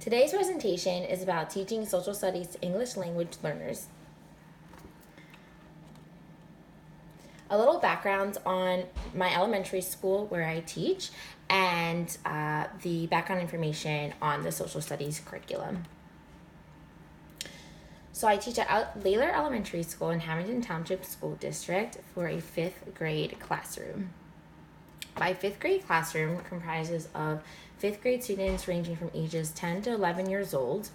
Today's presentation is about teaching social studies to English language learners. A little background on my elementary school where I teach and the background information on the social studies curriculum. So I teach at Layler Elementary School in Hamilton Township School District for a 5th grade classroom. My 5th grade classroom comprises of 5th grade students ranging from ages 10 to 11 years old,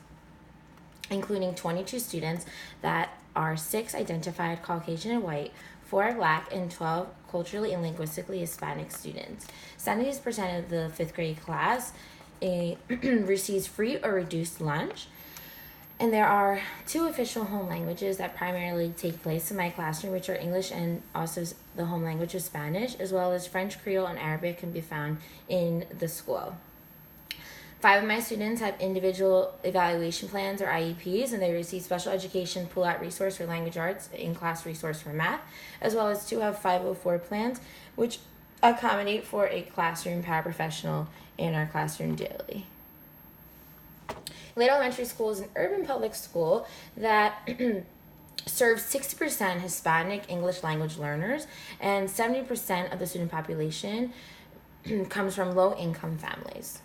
including 22 students that are 6 identified Caucasian and white, 4 are Black, and 12 culturally and linguistically Hispanic students. 70% of the 5th grade class receives free or reduced lunch. And there are 2 official home languages that primarily take place in my classroom, which are English and also the home language of Spanish, as well as French, Creole, and Arabic can be found in the school. 5 of my students have individual evaluation plans or IEPs, and they receive special education pull-out resource for language arts, in-class resource for math, as well as 2 have 504 plans, which accommodate for a classroom paraprofessional in our classroom daily. Layler Elementary School is an urban public school that serves 60% Hispanic English language learners, and 70% of the student population comes from low-income families.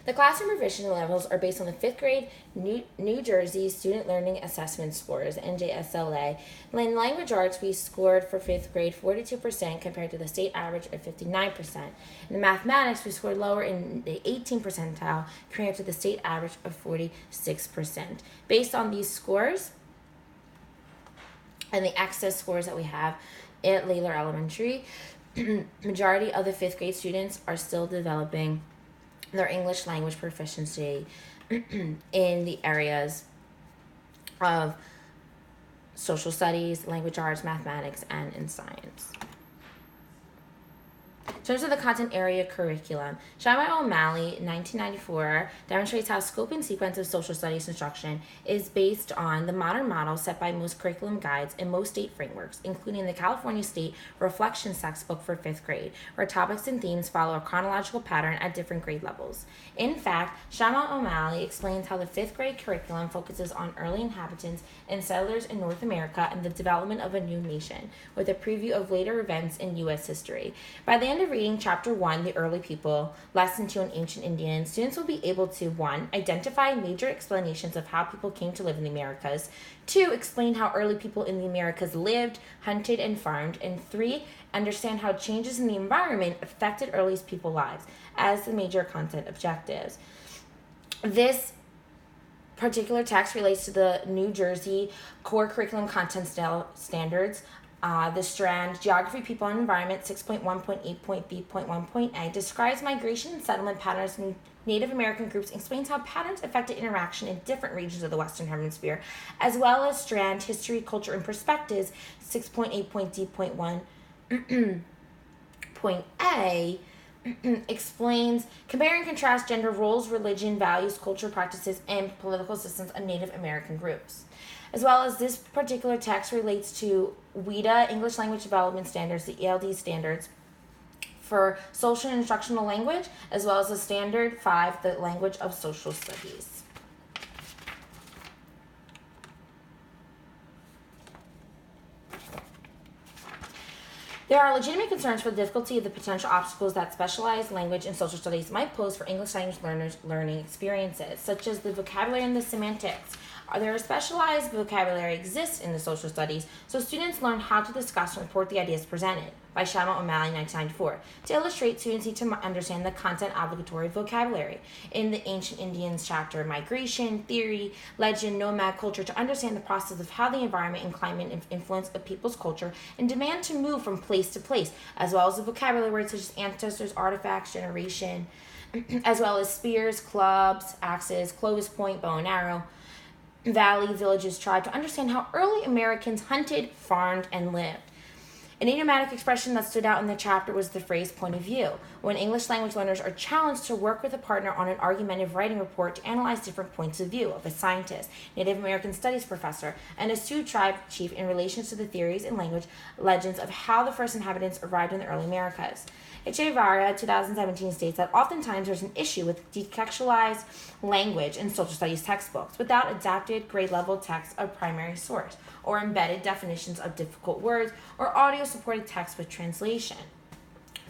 The classroom proficiency levels are based on the 5th grade New Jersey Student Learning Assessment Scores, NJSLA. In language arts, we scored for 5th grade 42% compared to the state average of 59%. In mathematics, we scored lower in the 18th percentile compared to the state average of 46%. Based on these scores and the access scores that we have at Layler Elementary, majority of the 5th grade students are still developing their English language proficiency in the areas of social studies, language arts, mathematics, and in science. In terms of the content area curriculum, Shama O'Malley, 1994, demonstrates how scope and sequence of social studies instruction is based on the modern model set by most curriculum guides and most state frameworks, including the California State Reflections textbook for 5th grade, where topics and themes follow a chronological pattern at different grade levels. In fact, Shama O'Malley explains how the 5th grade curriculum focuses on early inhabitants and settlers in North America and the development of a new nation, with a preview of later events in U.S. history. By the end of reading Chapter 1, The Early People, Lesson 2 on Ancient Indians, students will be able to 1. Identify major explanations of how people came to live in the Americas, 2. Explain how early people in the Americas lived, hunted, and farmed, and 3. Understand how changes in the environment affected early people's lives as the major content objectives. This particular text relates to the New Jersey core curriculum content standards. The strand, Geography, People, and Environment, 6.1.8.B.1.A, describes migration and settlement patterns in Native American groups and explains how patterns affected interaction in different regions of the Western Hemisphere, as well as strand, History, Culture, and Perspectives, 6.8.D.1.A, explains compare and contrast gender roles, religion, values, culture, practices, and political systems of Native American groups. As well as this particular text relates to WIDA, English Language Development Standards, the ELD standards for social and instructional language, as well as the Standard 5, the language of social studies. There are legitimate concerns for the difficulty of the potential obstacles that specialized language and social studies might pose for English language learners' learning experiences, such as the vocabulary and the semantics. There a specialized vocabulary exists in the social studies, so students learn how to discuss and report the ideas presented, by Shama O'Malley, 1994. To illustrate, students need to understand the content obligatory vocabulary. In the Ancient Indians chapter, migration, theory, legend, nomad culture, to understand the process of how the environment and climate influence a people's culture and demand to move from place to place, as well as the vocabulary words such as ancestors, artifacts, generation, as well as spears, clubs, axes, Clovis point, bow and arrow, valley, villages, tribe, to understand how early Americans hunted, farmed, and lived. An idiomatic expression that stood out in the chapter was the phrase point of view, when English language learners are challenged to work with a partner on an argumentative writing report to analyze different points of view of a scientist, Native American studies professor, and a Sioux tribe chief in relation to the theories and language legends of how the first inhabitants arrived in the early Americas. Echevarria, 2017, states that oftentimes there's an issue with detextualized language in social studies textbooks without adapted grade-level text of primary source, or embedded definitions of difficult words, or audio-supported text with translation.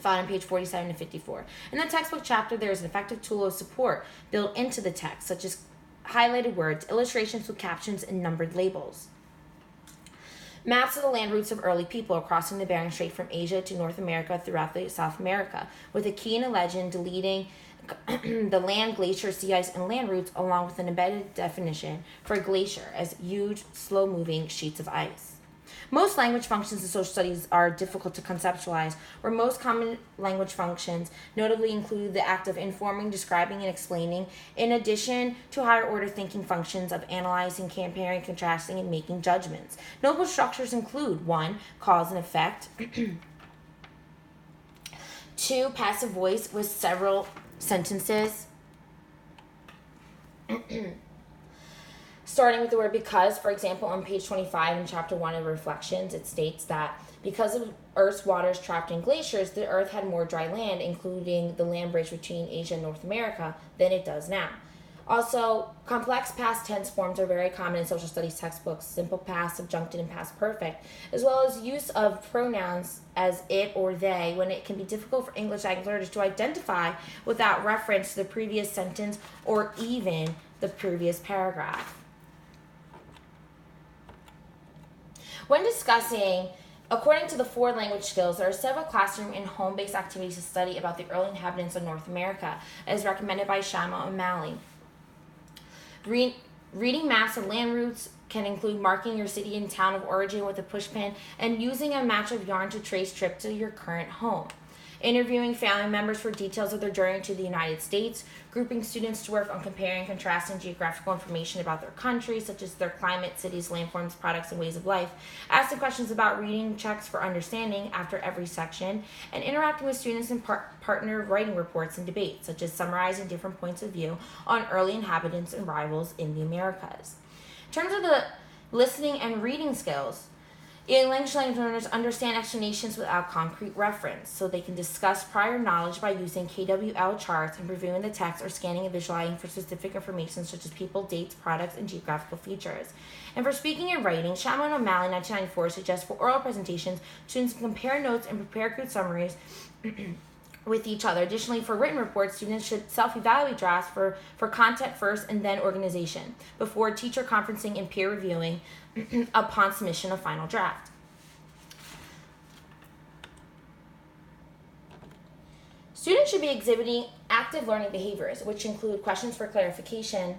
Found on page 47 to 54. In the textbook chapter, there is an effective tool of support built into the text, such as highlighted words, illustrations with captions, and numbered labels. Maps of the land routes of early people crossing the Bering Strait from Asia to North America throughout South America, with a key and a legend deleting the land, glacier, sea ice, and land routes, along with an embedded definition for a glacier as huge, slow-moving sheets of ice. Most language functions in social studies are difficult to conceptualize, where most common language functions notably include the act of informing, describing, and explaining, in addition to higher-order thinking functions of analyzing, comparing, contrasting, and making judgments. Notable structures include 1. Cause and effect, 2. Passive voice with several sentences, starting with the word because. For example, on page 25 in chapter 1 of Reflections, it states that because of Earth's waters trapped in glaciers, the Earth had more dry land, including the land bridge between Asia and North America, than it does now. Also, complex past tense forms are very common in social studies textbooks, simple past, subjunctive, and past perfect, as well as use of pronouns as it or they when it can be difficult for English language learners to identify without reference to the previous sentence or even the previous paragraph. When discussing, according to the 4 language skills, there are several classroom and home-based activities to study about the early inhabitants of North America, as recommended by Shama O'Malley. Reading maps of land routes can include marking your city and town of origin with a pushpin and using a match of yarn to trace trip to your current home. Interviewing family members for details of their journey to the United States, grouping students to work on comparing and contrasting geographical information about their country, such as their climate, cities, landforms, products, and ways of life, asking questions about reading checks for understanding after every section, and interacting with students in partner writing reports and debates, such as summarizing different points of view on early inhabitants and rivals in the Americas. In terms of the listening and reading skills, English language learners understand explanations without concrete reference, so they can discuss prior knowledge by using KWL charts and reviewing the text or scanning and visualizing for specific information such as people, dates, products, and geographical features. And for speaking and writing, Shama and O'Malley, 1994, suggests for oral presentations, students can compare notes and prepare good summaries with each other. Additionally, for written reports, students should self-evaluate drafts for content first and then organization, before teacher conferencing and peer reviewing upon submission of final draft. Students should be exhibiting active learning behaviors, which include questions for clarification,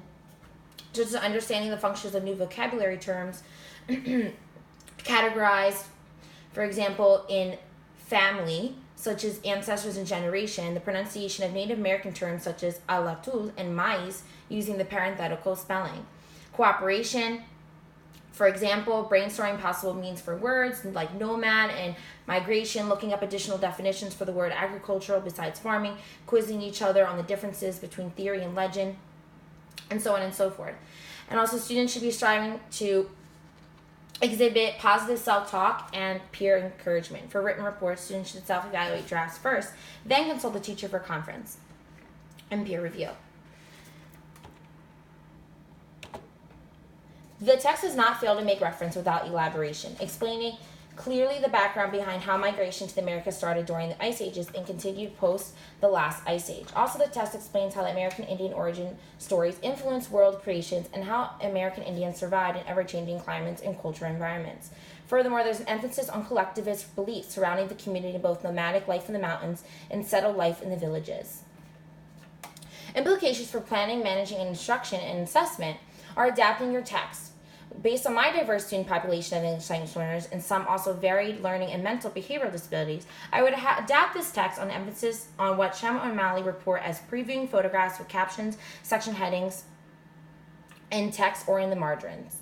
such as understanding the functions of new vocabulary terms, categorized, for example, in family, such as ancestors and generation, the pronunciation of Native American terms such as alatul and mais using the parenthetical spelling. Cooperation, for example, brainstorming possible means for words like nomad and migration, looking up additional definitions for the word agricultural besides farming, quizzing each other on the differences between theory and legend, and so on and so forth. And also, students should be striving to exhibit positive self-talk and peer encouragement. For written reports, students should self-evaluate drafts first, then consult the teacher for conference and peer review. The text does not fail to make reference without elaboration, explaining clearly the background behind how migration to the Americas started during the Ice Ages and continued post the last Ice Age. Also, the text explains how the American Indian origin stories influenced world creations and how American Indians survived in ever-changing climates and cultural environments. Furthermore, there's an emphasis on collectivist beliefs surrounding the community in both nomadic life in the mountains and settled life in the villages. Implications for planning, managing, and instruction and assessment are adapting your text. Based on my diverse student population of English language learners and some also varied learning and mental behavioral disabilities, I would adapt this text on emphasis on what Shama and O'Malley report as previewing photographs with captions, section headings, in text or in the margins.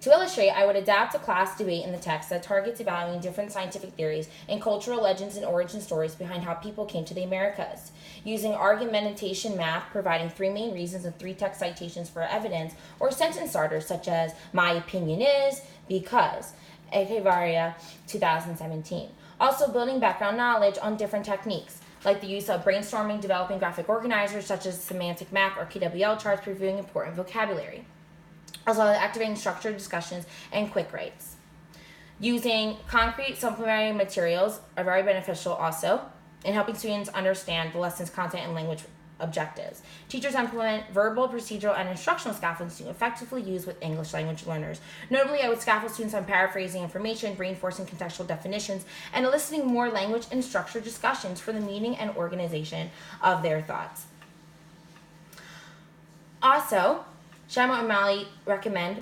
To illustrate, I would adapt a class debate in the text that targets evaluating different scientific theories and cultural legends and origin stories behind how people came to the Americas. Using argumentation map, providing 3 main reasons and 3 text citations for evidence, or sentence starters such as, my opinion is, because, Echevarria, 2017. Also building background knowledge on different techniques, like the use of brainstorming, developing graphic organizers such as semantic map or KWL charts, reviewing important vocabulary, as well as activating structured discussions and quick writes. Using concrete supplementary materials are very beneficial also in helping students understand the lesson's content and language objectives. Teachers implement verbal, procedural, and instructional scaffolds to effectively use with English language learners. Notably, I would scaffold students on paraphrasing information, reinforcing contextual definitions, and eliciting more language and structured discussions for the meaning and organization of their thoughts. Also, Shamo and Malley recommend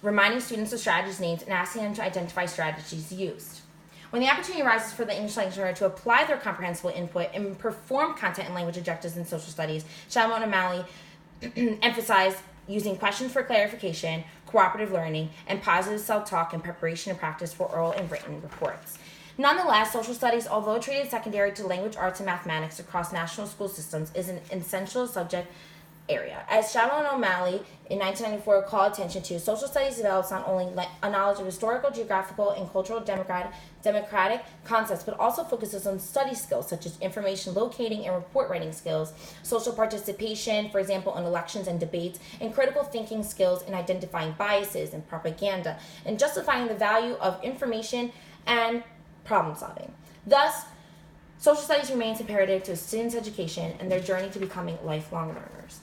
reminding students of strategies names and asking them to identify strategies used. When the opportunity arises for the English language learner to apply their comprehensible input and perform content and language objectives in social studies, Shamo and Malley emphasize using questions for clarification, cooperative learning, and positive self-talk in preparation and practice for oral and written reports. Nonetheless, social studies, although treated secondary to language arts and mathematics across national school systems, is an essential subject area. As Shamo and O'Malley in 1994 called attention to, social studies develops not only a knowledge of historical, geographical, and cultural democratic concepts, but also focuses on study skills such as information locating and report writing skills, social participation, for example, in elections and debates, and critical thinking skills in identifying biases and propaganda, and justifying the value of information and problem solving. Thus, social studies remains imperative to a student's education and their journey to becoming lifelong learners.